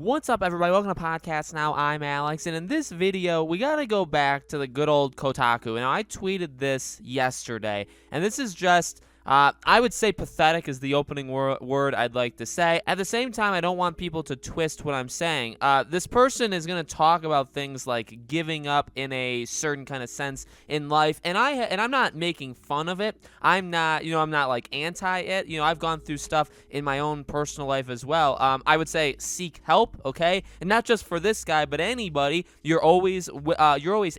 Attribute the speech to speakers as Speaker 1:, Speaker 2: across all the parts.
Speaker 1: What's up, everybody? Welcome to Podcast Now. I'm Alex, and in this video, we gotta go back to the good old Kotaku. Now, I tweeted this yesterday, and this is just, I would say pathetic is the opening word I'd like to say. At the same time, I don't want people to twist what I'm saying. This person is gonna talk about things like giving up in a certain kind of sense in life, and I'm not making fun of it. I'm not like anti it. I've gone through stuff in my own personal life as well. I would say seek help, okay, and not just for this guy, but anybody. You're always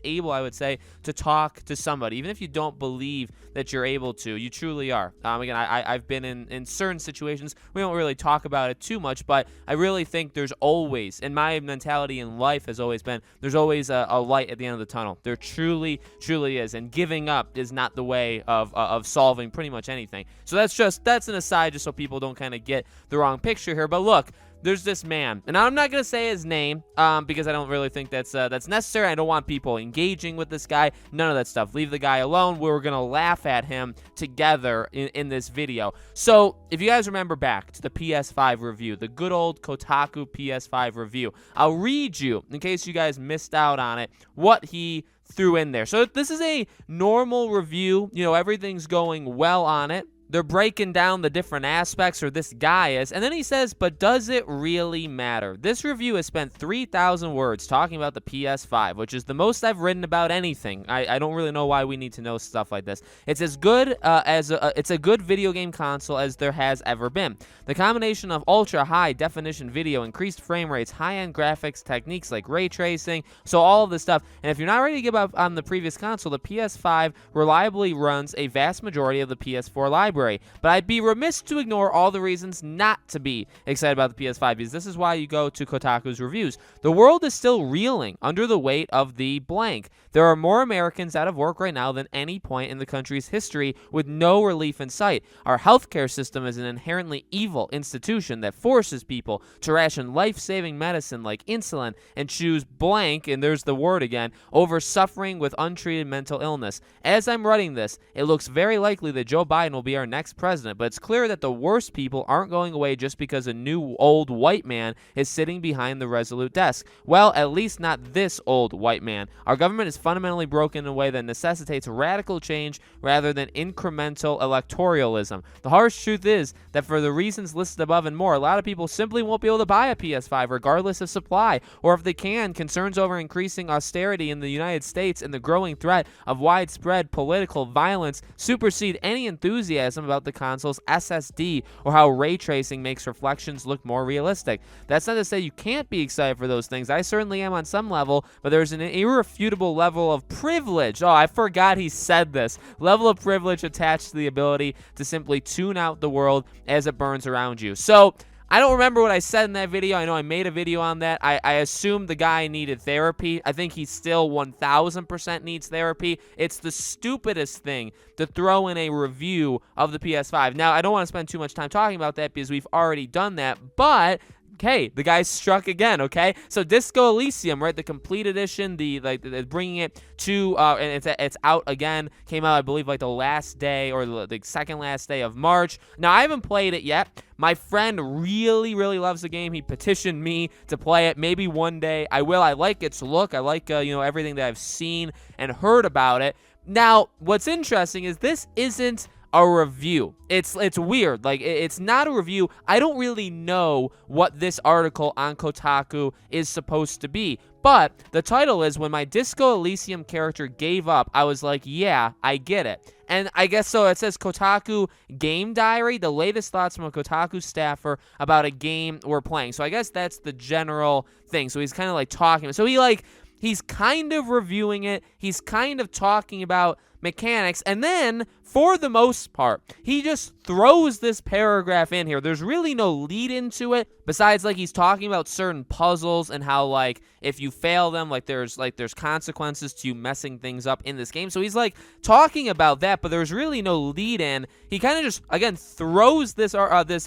Speaker 1: able, I would say, to talk to somebody, even if you don't believe that you're able to. You truly are. Again, I've been in certain situations. We don't really talk about it too much, but I really think there's always, and my mentality in life has always been, there's always a light at the end of the tunnel. There truly is, and giving up is not the way of solving pretty much anything. So that's an aside, just so people don't kind of get the wrong picture here. But look, there's this man, and I'm not gonna say his name because I don't really think that's necessary. I don't want people engaging with this guy. None of that stuff. Leave the guy alone. We're gonna laugh at him together in this video. So if you guys remember back to the PS5 review, the good old Kotaku PS5 review, I'll read you, in case you guys missed out on it, what he threw in there. So this is a normal review. Everything's going well on it. They're breaking down the different aspects, or this guy is, and then he says, but does it really matter? This review has spent 3,000 words talking about the PS5, which is the most I've written about anything. I don't really know why we need to know stuff like this. It's as good it's a good video game console as there has ever been. The combination of ultra high definition video, increased frame rates, high-end graphics, techniques like ray tracing, so all of this stuff. And if you're not ready to give up on the previous console, the PS5 reliably runs a vast majority of the PS4 library. But I'd be remiss to ignore all the reasons not to be excited about the PS5, because this is why you go to Kotaku's reviews. The world is still reeling under the weight of the blank. There are more Americans out of work right now than any point in the country's history, with no relief in sight. Our healthcare system is an inherently evil institution that forces people to ration life-saving medicine like insulin and choose blank, and there's the word again, over suffering with untreated mental illness. As I'm writing this, it looks very likely that Joe Biden will be our next president, but it's clear that the worst people aren't going away just because a new old white man is sitting behind the Resolute desk. Well, at least not this old white man. Our government is fundamentally broken in a way that necessitates radical change rather than incremental electoralism. The harsh truth is that for the reasons listed above and more, a lot of people simply won't be able to buy a PS5 regardless of supply, or if they can, concerns over increasing austerity in the United States and the growing threat of widespread political violence supersede any enthusiasm about the console's SSD or how ray tracing makes reflections look more realistic. That's not to say you can't be excited for those things. I certainly am on some level, but there's an irrefutable level of privilege. Oh, I forgot he said this. Level of privilege attached to the ability to simply tune out the world as it burns around you. So, I don't remember what I said in that video. I know I made a video on that. I assumed the guy needed therapy. I think he still 1,000% needs therapy. It's the stupidest thing to throw in a review of the PS5. Now, I don't want to spend too much time talking about that because we've already done that, but okay, the guy struck again, okay? So Disco Elysium, right, the complete edition, bringing it to, and it's out again, came out, I believe, like the last day, or the second last day of March. Now, I haven't played it yet. My friend really loves the game. He petitioned me to play it. Maybe one day I will. I like its look. I like, everything that I've seen and heard about it. Now, what's interesting is this isn't a review. It's weird. Like, it's not a review. I don't really know what this article on Kotaku is supposed to be. But the title is, when my Disco Elysium character gave up, I was like, yeah, I get it. And I guess so. It says Kotaku Game Diary, the latest thoughts from a Kotaku staffer about a game we're playing. So I guess that's the general thing. So he's kind of like talking. So he's kind of reviewing it. He's kind of talking about mechanics, and then for the most part, he just throws this paragraph in here. There's really no lead into it, besides like he's talking about certain puzzles and how like if you fail them, there's consequences to you messing things up in this game. So he's like talking about that, but there's really no lead in. He kind of just again throws this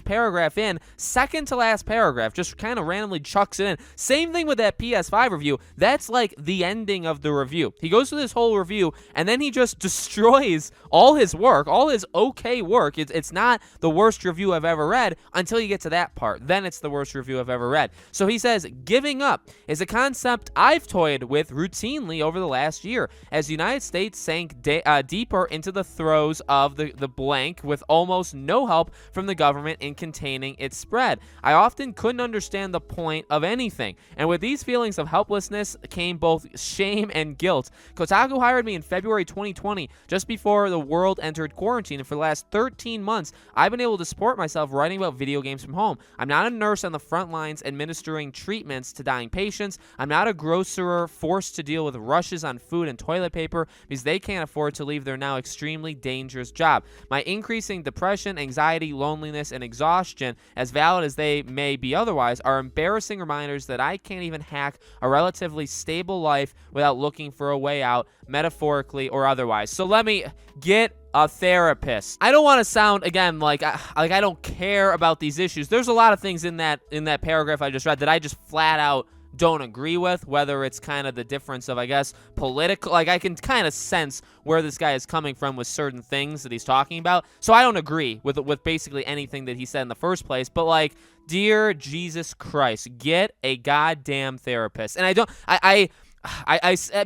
Speaker 1: paragraph in, second to last paragraph, just kind of randomly chucks it in. Same thing with that PS5 review. That's like the ending of the review. He goes through this whole review and then he just destroys all his work, all his okay work. It's not the worst review I've ever read until you get to that part. Then it's the worst review I've ever read. So he says, giving up is a concept I've toyed with routinely over the last year as the United States sank deeper into the throes of the blank with almost no help from the government in containing its spread. I often couldn't understand the point of anything, and with these feelings of helplessness came both shame and guilt. Kotaku hired me in February 2020, just before the world entered quarantine, and for the last 13 months, I've been able to support myself writing about video games from home. I'm not a nurse on the front lines administering treatments to dying patients. I'm not a grocer forced to deal with rushes on food and toilet paper because they can't afford to leave their now extremely dangerous job. My increasing depression, anxiety, loneliness, and exhaustion, as valid as they may be otherwise, are embarrassing reminders that I can't even hack a relatively stable life without looking for a way out, metaphorically or otherwise. So let me get a therapist. I don't want to sound, again, like I don't care about these issues. There's a lot of things in that paragraph I just read that I just flat out don't agree with, whether it's kind of the difference of, I guess, political, like I can kind of sense where this guy is coming from with certain things that he's talking about. So I don't agree with basically anything that he said in the first place, but like, dear Jesus Christ, get a goddamn therapist. And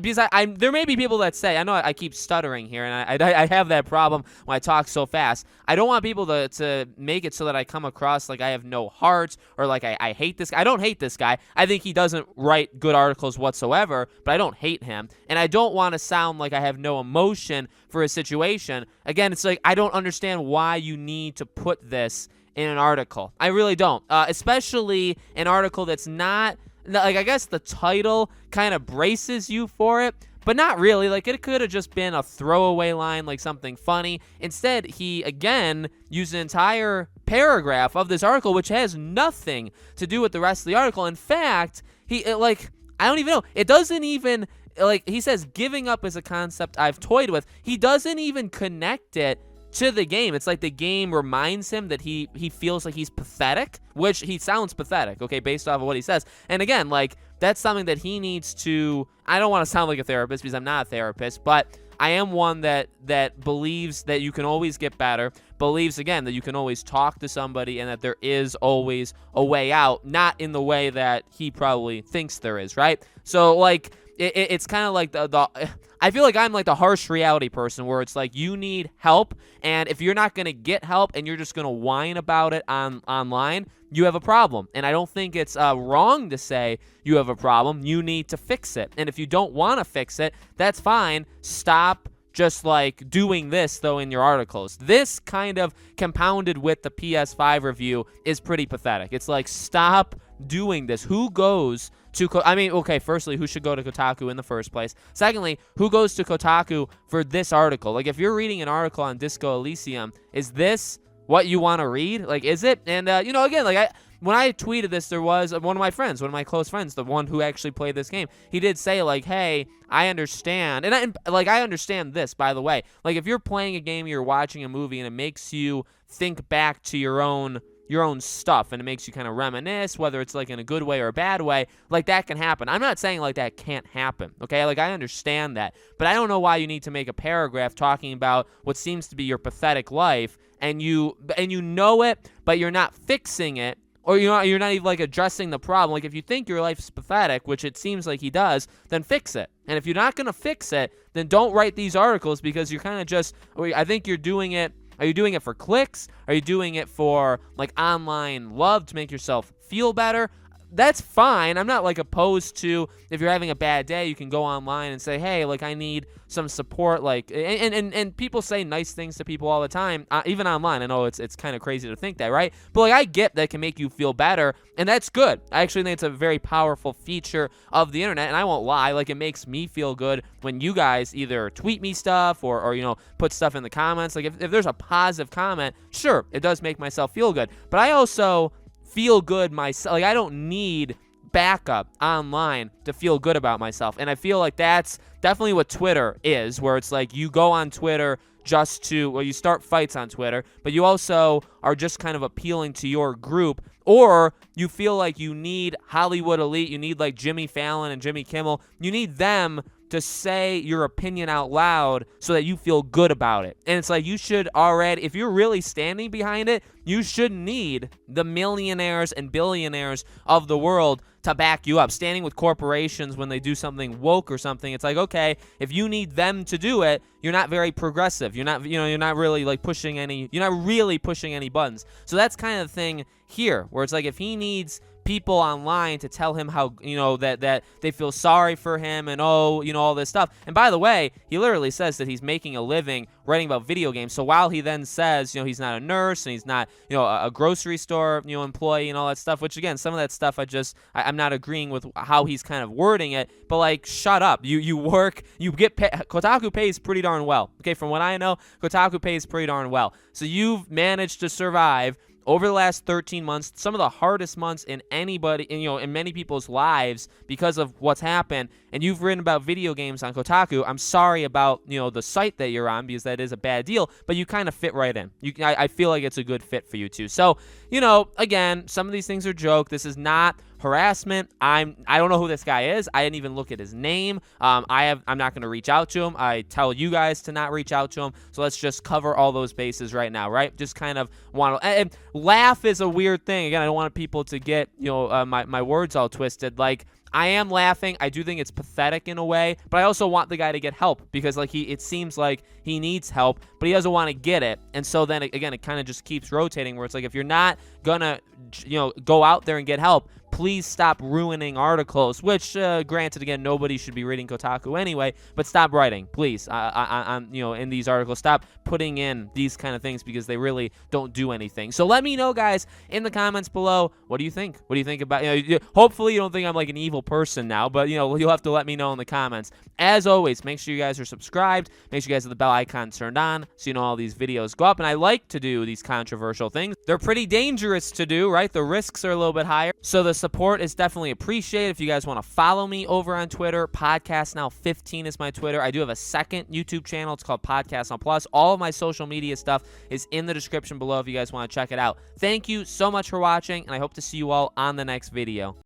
Speaker 1: because there may be people that say, I know I keep stuttering here, and I have that problem when I talk so fast. I don't want people to make it so that I come across like I have no heart or like I hate this guy. I don't hate this guy. I think he doesn't write good articles whatsoever, but I don't hate him. And I don't want to sound like I have no emotion for his situation. Again, it's like I don't understand why you need to put this in an article. I really don't. Especially an article that's not, like, I guess the title kind of braces you for it, but not really. Like, it could have just been a throwaway line, like something funny. Instead, he, again, used an entire paragraph of this article, which has nothing to do with the rest of the article. In fact, I don't even know. It doesn't even, like, he says giving up is a concept I've toyed with. He doesn't even connect it to the game. It's like the game reminds him that he feels like he's pathetic, which he sounds pathetic, okay, based off of what he says. And again, like, that's something that he needs to, I don't want to sound like a therapist because I'm not a therapist, but I am one that believes that you can always get better, believes, again, that you can always talk to somebody and that there is always a way out, not in the way that he probably thinks there is, right? So, like, it's kind of like I feel like I'm like the harsh reality person where it's like you need help, and if you're not going to get help and you're just going to whine about it online, you have a problem. And I don't think it's wrong to say you have a problem. You need to fix it. And if you don't want to fix it, that's fine. Stop just like doing this, though, in your articles. This kind of compounded with the PS5 review is pretty pathetic. It's like, stop doing this. Who goes to firstly, who should go to Kotaku in the first place? Secondly, who goes to Kotaku for this article? Like, if you're reading an article on Disco Elysium, is this what you want to read? Like, is it? And, again, like, when I tweeted this, there was one of my close friends, the one who actually played this game. He did say, like, hey, I understand. And I understand this, by the way. Like, if you're playing a game, you're watching a movie, and it makes you think back to your own stuff, and it makes you kind of reminisce, whether it's like in a good way or a bad way, like that can happen. I'm not saying like that can't happen, okay? Like, I understand that, but I don't know why you need to make a paragraph talking about what seems to be your pathetic life, and you know it, but you're not fixing it, or you're not even like addressing the problem. Like, if you think your life is pathetic, which it seems like he does, then fix it. And if you're not going to fix it, then don't write these articles, because you're kind of just, I think you're doing it. Are you doing it for clicks? Are you doing it for, like, online love to make yourself feel better? That's fine. I'm not, like, opposed to, if you're having a bad day, you can go online and say, hey, like, I need some support. Like, and people say nice things to people all the time, even online. I know it's kind of crazy to think that, right? But, like, I get that can make you feel better, and that's good. I actually think it's a very powerful feature of the internet, and I won't lie. Like, it makes me feel good when you guys either tweet me stuff or put stuff in the comments. Like, if there's a positive comment, sure, it does make myself feel good. But I also feel good myself. Like, I don't need backup online to feel good about myself. And I feel like that's definitely what Twitter is, where it's like you go on Twitter you start fights on Twitter, but you also are just kind of appealing to your group, or you feel like you need Hollywood elite, you need like Jimmy Fallon and Jimmy Kimmel, you need them to say your opinion out loud so that you feel good about it. And it's like, you should already, if you're really standing behind it, you shouldn't need the millionaires and billionaires of the world to back you up. Standing with corporations when they do something woke or something, it's like, okay, if you need them to do it, you're not very progressive. You're not, you're not really like pushing any, you're not really pushing any buttons. So that's kind of the thing here, where it's like, if he needs people online to tell him how, that they feel sorry for him and, all this stuff. And by the way, he literally says that he's making a living writing about video games. So while he then says, he's not a nurse and he's not, a grocery store, employee and all that stuff, which again, some of that stuff I'm not agreeing with how he's kind of wording it, but like, shut up. You work, you get paid. Kotaku pays pretty darn well. Okay, from what I know, Kotaku pays pretty darn well. So you've managed to survive over the last 13 months, some of the hardest months in in many people's lives because of what's happened, and you've written about video games on Kotaku. I'm sorry about, the site that you're on, because that is a bad deal, but you kind of fit right in. I feel like it's a good fit for you too. So, again, some of these things are joke. This is not harassment. I don't know who this guy is. I didn't even look at his name. I'm not going to reach out to him. I tell you guys to not reach out to him. So let's just cover all those bases right now, right? Just kind of want to, and laugh is a weird thing. Again, I don't want people to get, my words all twisted. Like, I am laughing. I do think it's pathetic in a way, but I also want the guy to get help, because like it seems like he needs help, but he doesn't want to get it. And so then again, it kind of just keeps rotating, where it's like, if you're not gonna, go out there and get help, please stop ruining articles, which, granted, again, nobody should be reading Kotaku anyway, but stop writing, please, in these articles. Stop putting in these kind of things, because they really don't do anything. So let me know, guys, in the comments below, what do you think? What do you think about, hopefully you don't think I'm like an evil person now, but, you'll have to let me know in the comments. As always, make sure you guys are subscribed. Make sure you guys have the bell icon turned on so you know all these videos go up. And I like to do these controversial things. They're pretty dangerous to do, right? The risks are a little bit higher. So the support is definitely appreciated. If you guys want to follow me over on Twitter, Podcast Now 15 is my Twitter. I do have a second YouTube channel. It's called Podcast Now Plus. All of my social media stuff is in the description below if you guys want to check it out. Thank you so much for watching, and I hope to see you all on the next video.